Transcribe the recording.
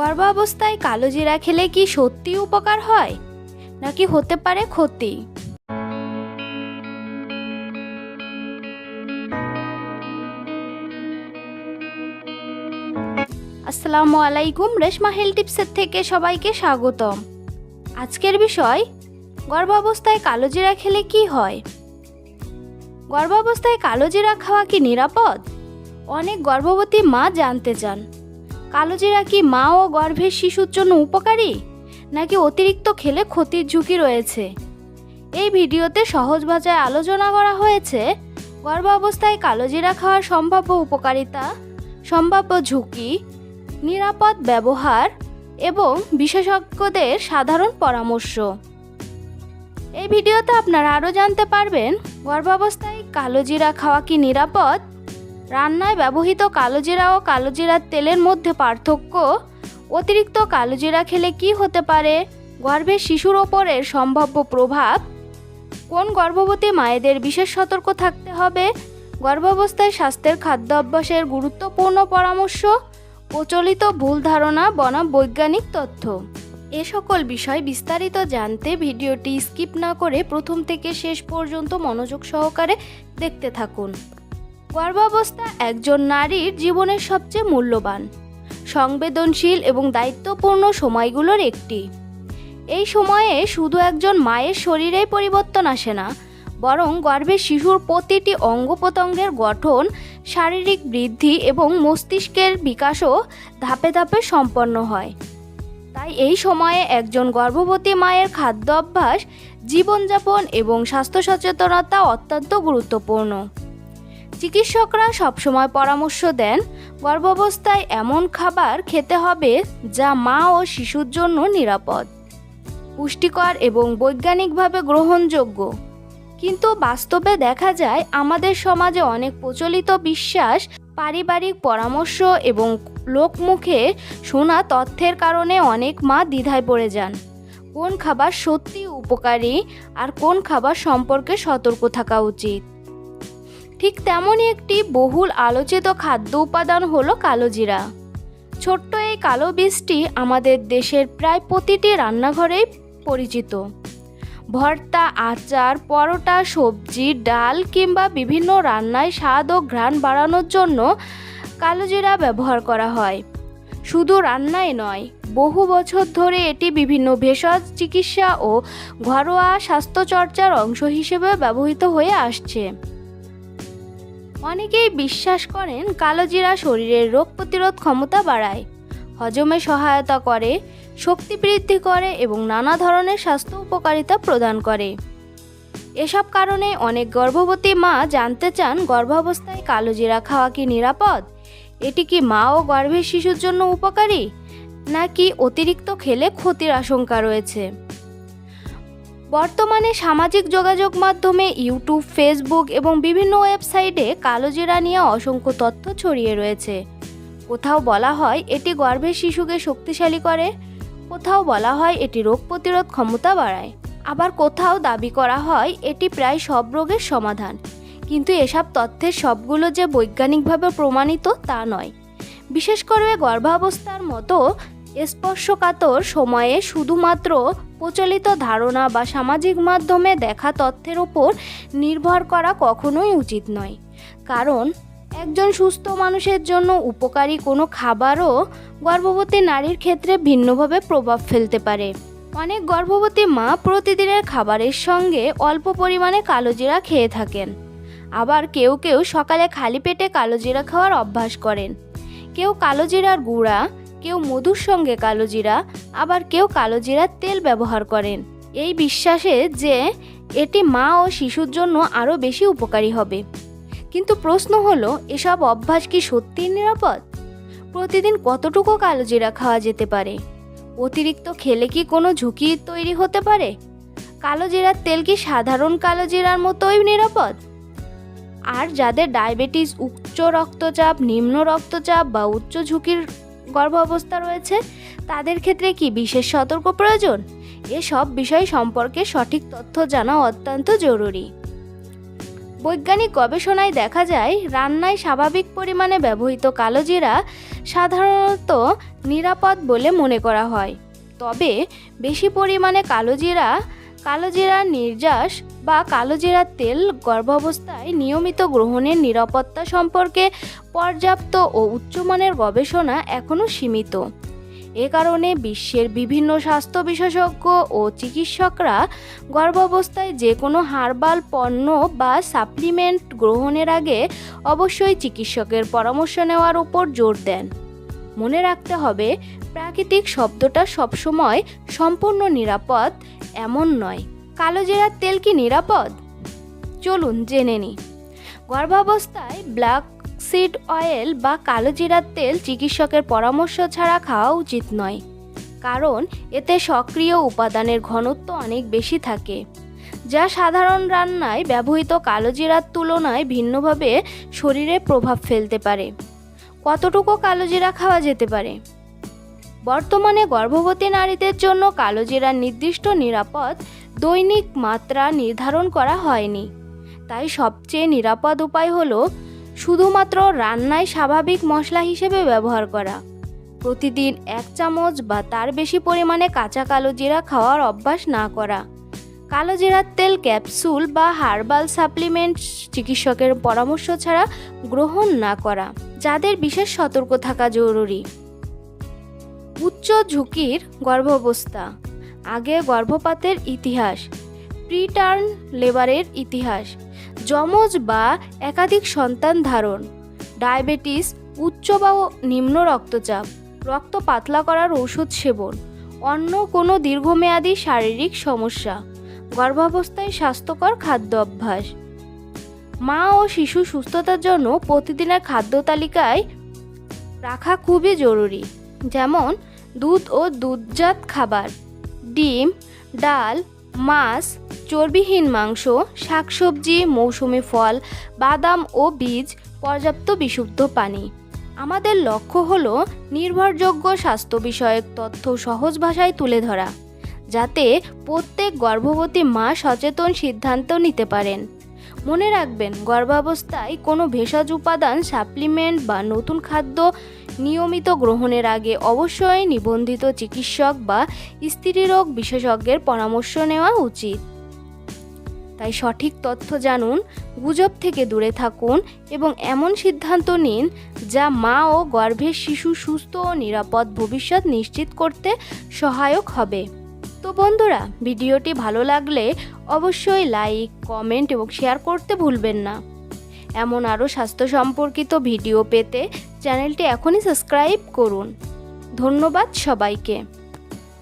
গর্ভাবস্থায় কালো জিরা খেলে কি সত্যিই উপকার হয় নাকি হতে পারে ক্ষতি? আসসালামু আলাইকুম, রেশমা হেলথ টিপসের থেকে সবাইকে স্বাগতম। আজকের বিষয়, গর্ভাবস্থায় কালো জিরা খেলে কি হয়। গর্ভাবস্থায় কালো জিরা খাওয়া কি নিরাপদ? অনেক গর্ভবতী মা জানতে চান, কালো জিরা কি মা ও গর্ভের শিশুর জন্য উপকারী নাকি অতিরিক্ত খেলে ক্ষতির ঝুঁকি রয়েছে। এই ভিডিওতে সহজ ভাষায় আলোচনা করা হয়েছে গর্ভাবস্থায় কালো জিরা খাওয়ার সম্ভাব্য উপকারিতা, সম্ভাব্য ঝুঁকি, নিরাপদ ব্যবহার এবং বিশেষজ্ঞদের সাধারণ পরামর্শ। এই ভিডিওতে আপনারা আরও জানতে পারবেন গর্ভাবস্থায় কালো জিরা খাওয়া কি নিরাপদ, রান্নায় ব্যবহৃত কালো জিরা ও কালো জিরার তেলের মধ্যে পার্থক্য, অতিরিক্ত কালো জিরা খেলে কি হতে পারে, গর্ভের শিশুর ওপরের সম্ভাব্য প্রভাব, কোন গর্ভবতী মায়েদের বিশেষ সতর্ক থাকতে হবে, গর্ভাবস্থায় স্বাস্থ্যের খাদ্য অভ্যাসের গুরুত্বপূর্ণ পরামর্শ, প্রচলিত ভুল ধারণা বনাম বৈজ্ঞানিক তথ্য। এ সকল বিষয় বিস্তারিত জানতে ভিডিওটি স্কিপ না করে প্রথম থেকে শেষ পর্যন্ত মনোযোগ সহকারে দেখতে থাকুন। গর্ভাবস্থা একজন নারীর জীবনের সবচেয়ে মূল্যবান, সংবেদনশীল এবং দায়িত্বপূর্ণ সময়গুলোর একটি। এই সময়ে শুধু একজন মায়ের শরীরেই পরিবর্তন আসে না, বরং গর্ভের শিশুর প্রতিটি অঙ্গ প্রত্যঙ্গের গঠন, শারীরিক বৃদ্ধি এবং মস্তিষ্কের বিকাশও ধাপে ধাপে সম্পন্ন হয়। তাই এই সময়ে একজন গর্ভবতী মায়ের খাদ্য অভ্যাস, জীবনযাপন এবং স্বাস্থ্য সচেতনতা অত্যন্ত গুরুত্বপূর্ণ। চিকিৎসকরা সবসময় পরামর্শ দেন গর্ভাবস্থায় এমন খাবার খেতে হবে যা মা ও শিশুর জন্য নিরাপদ, পুষ্টিকর এবং বৈজ্ঞানিকভাবে গ্রহণযোগ্য। কিন্তু বাস্তবে দেখা যায় আমাদের সমাজে অনেক প্রচলিত বিশ্বাস, পারিবারিক পরামর্শ এবং লোকমুখে শোনা তথ্যের কারণে অনেক মা দ্বিধায় পড়ে যান কোন খাবার সত্যি উপকারী আর কোন খাবার সম্পর্কে সতর্ক থাকা উচিত। ঠিক তেমনই একটি বহুল আলোচিত খাদ্য উপাদান হলো কালো জিরা। ছোট্ট এই কালো বীজটি আমাদের দেশের প্রায় প্রতিটি রান্নাঘরেই পরিচিত। ভর্তা, আচার, পরোটা, সবজি, ডাল কিংবা বিভিন্ন রান্নায় স্বাদ ও ঘ্রাণ বাড়ানোর জন্য কালো জিরা ব্যবহার করা হয়। শুধু রান্নায় নয়, বহু বছর ধরে এটি বিভিন্ন ভেষজ চিকিৎসা ও ঘরোয়া স্বাস্থ্যচর্চার অংশ হিসেবে ব্যবহৃত হয়ে আসছে। অনেকেই বিশ্বাস করেন কালো জিরা শরীরের রোগ প্রতিরোধ ক্ষমতা বাড়ায়, হজমে সহায়তা করে, শক্তি বৃদ্ধি করে এবং নানা ধরনের স্বাস্থ্য উপকারিতা প্রদান করে। এসব কারণে অনেক গর্ভবতী মা জানতে চান গর্ভাবস্থায় কালো জিরা খাওয়া কি নিরাপদ, এটি কি মা ও গর্ভের শিশুর জন্য উপকারী নাকি অতিরিক্ত খেলে ক্ষতির আশঙ্কা রয়েছে। বর্তমানে সামাজিক যোগাযোগ মাধ্যমে ইউটিউব, ফেসবুক এবং বিভিন্ন ওয়েবসাইটে কালো জিরা নিয়ে অসংখ্য তথ্য ছড়িয়ে রয়েছে। কোথাও বলা হয় এটি গর্ভের শিশুকে শক্তিশালী করে, কোথাও বলা হয় এটি রোগ প্রতিরোধ ক্ষমতা বাড়ায়, আবার কোথাও দাবি করা হয় এটি প্রায় সব রোগের সমাধান। কিন্তু এসব তথ্যের সবগুলো যে বৈজ্ঞানিকভাবে প্রমাণিত তা নয়। বিশেষ করে গর্ভাবস্থার মতো স্পর্শকাতর সময়ে শুধুমাত্র প্রচলিত ধারণা বা সামাজিক মাধ্যমে দেখা তথ্যের উপর নির্ভর করা কখনোই উচিত নয়। কারণ একজন সুস্থ মানুষের জন্য উপকারী কোনো খাবারও গর্ভবতী নারীর ক্ষেত্রে ভিন্নভাবে প্রভাব ফেলতে পারে। অনেক গর্ভবতী মা প্রতিদিনের খাবারের সঙ্গে অল্প পরিমাণে কালো জিরা খেয়ে থাকেন। আবার কেউ কেউ সকালে খালি পেটে কালো জিরা খাওয়ার অভ্যাস করেন। কেউ কালো জিরার গুঁড়া, কেউ মধুর সঙ্গে কালো জিরা, আবার কেউ কালো জিরার তেল ব্যবহার করেন এই বিশ্বাসে যে এটি মা ও শিশুর জন্য আরও বেশি উপকারী হবে। কিন্তু প্রশ্ন হলো, এসব অভ্যাস কি সত্যিই নিরাপদ? প্রতিদিন কতটুকু কালো জিরা খাওয়া যেতে পারে? অতিরিক্ত খেলে কি কোনো ঝুঁকি তৈরি হতে পারে? কালো জিরার তেল কি সাধারণ কালো জিরার মতোই নিরাপদ? আর যাদের ডায়াবেটিস, উচ্চ রক্তচাপ, নিম্ন রক্তচাপ বা উচ্চ ঝুঁকির গর্ভাবস্থা রয়েছে তাদের ক্ষেত্রে কি বিশেষ সতর্ক প্রয়োজন? এসব বিষয় সম্পর্কে সঠিক তথ্য জানা অত্যন্ত জরুরি। বৈজ্ঞানিক গবেষণায় দেখা যায় রান্নায় স্বাভাবিক পরিমাণে ব্যবহৃত কালোজিরা সাধারণত নিরাপদ বলে মনে করা হয়। তবে বেশি পরিমাণে কালোজিরার নির্যাস বা কালোজিরার তেল গর্ভাবস্থায় নিয়মিত গ্রহণের নিরাপত্তা সম্পর্কে পর্যাপ্ত ও উচ্চমানের গবেষণা এখনও সীমিত। এ কারণে বিশ্বের বিভিন্ন স্বাস্থ্য বিশেষজ্ঞ ও চিকিৎসকরা গর্ভাবস্থায় যে কোনো হার্বাল পণ্য বা সাপ্লিমেন্ট গ্রহণের আগে অবশ্যই চিকিৎসকের পরামর্শ নেওয়ার উপর জোর দেন। মনে রাখতে হবে, প্রাকৃতিক শব্দটা সবসময় সম্পূর্ণ নিরাপদ এমন নয়। কালোজিরার তেল কি নিরাপদ? চলুন জেনে নিই। গর্ভাবস্থায় ব্ল্যাক সিড অয়েল বা কালোজিরার তেল চিকিৎসকের পরামর্শ ছাড়া খাওয়া উচিত নয়, কারণ এতে সক্রিয় উপাদানের ঘনত্ব অনেক বেশি থাকে, যা সাধারণ রান্নায় ব্যবহৃত কালোজিরার তুলনায় ভিন্নভাবে শরীরে প্রভাব ফেলতে পারে। কতটুকু কালোজিরা খাওয়া যেতে পারে? বর্তমানে গর্ভবতী নারীদের জন্য কালোজিরার নির্দিষ্ট নিরাপদ দৈনিক মাত্রা নির্ধারণ করা হয়নি। তাই সবচেয়ে নিরাপদ উপায় হলো শুধুমাত্র রান্নায় স্বাভাবিক মশলা হিসেবে ব্যবহার করা। প্রতিদিন 1 চামচ বা তার বেশি পরিমাণে কাঁচা কালোজিরা খাওয়ার অভ্যাস না করা। কালোজিরার তেল ক্যাপসুল বা হার্বাল সাপ্লিমেন্ট চিকিৎসকের পরামর্শ ছাড়া গ্রহণ না করা। যাদের বিশেষ সতর্ক থাকা জরুরি। উচ্চ ঝুঁকির গর্ভাবস্থা, আগে গর্ভপাতের ইতিহাস, প্রিটার্ম লেবারের ইতিহাস, যমজ বা একাধিক সন্তান ধারণ, ডায়াবেটিস, উচ্চ বা নিম্ন রক্তচাপ, রক্ত পাতলা করার ওষুধ সেবন, অন্য কোনো দীর্ঘমেয়াদী শারীরিক সমস্যা, গর্ভাবস্থায় স্বাস্থ্যকর খাদ্য অভ্যাস। মা ও শিশু সুস্থতার জন্য প্রতিদিনের খাদ্য তালিকায় রাখা খুবই জরুরি, যেমন দুধ ও দুধজাত খাবার, ডিম, ডাল, মাছ, চর্বিহীন মাংস, শাকসবজি, মৌসুমী ফল, বাদাম ও বীজ, পর্যাপ্ত বিশুদ্ধ পানি। আমাদের লক্ষ্য হলো নির্ভরযোগ্য স্বাস্থ্য বিষয়ক তথ্য সহজ ভাষায় তুলে ধরা, যাতে প্রত্যেক গর্ভবতী মা সচেতন সিদ্ধান্ত নিতে পারেন। মনে রাখবেন, গর্ভাবস্থায় কোনো ভেষজ উপাদান, সাপ্লিমেন্ট বা নতুন খাদ্য নিয়মিত গ্রহণের আগে অবশ্যই নিবন্ধিত চিকিৎসক বা স্ত্রীরোগ বিশেষজ্ঞের পরামর্শ নেওয়া উচিত। তাই সঠিক তথ্য জানুন, গুজব থেকে দূরে থাকুন এবং এমন সিদ্ধান্ত নিন যা মা ও গর্ভের শিশু সুস্থ ও নিরাপদ ভবিষ্যৎ নিশ্চিত করতে সহায়ক হবে। তো বন্ধুরা, ভিডিওটি ভালো লাগলে অবশ্যই লাইক, কমেন্ট এবং শেয়ার করতে ভুলবেন না। এমন আরও স্বাস্থ্য সম্পর্কিত ভিডিও পেতে চ্যানেলটি এখনই সাবস্ক্রাইব করুন। ধন্যবাদ সবাইকে।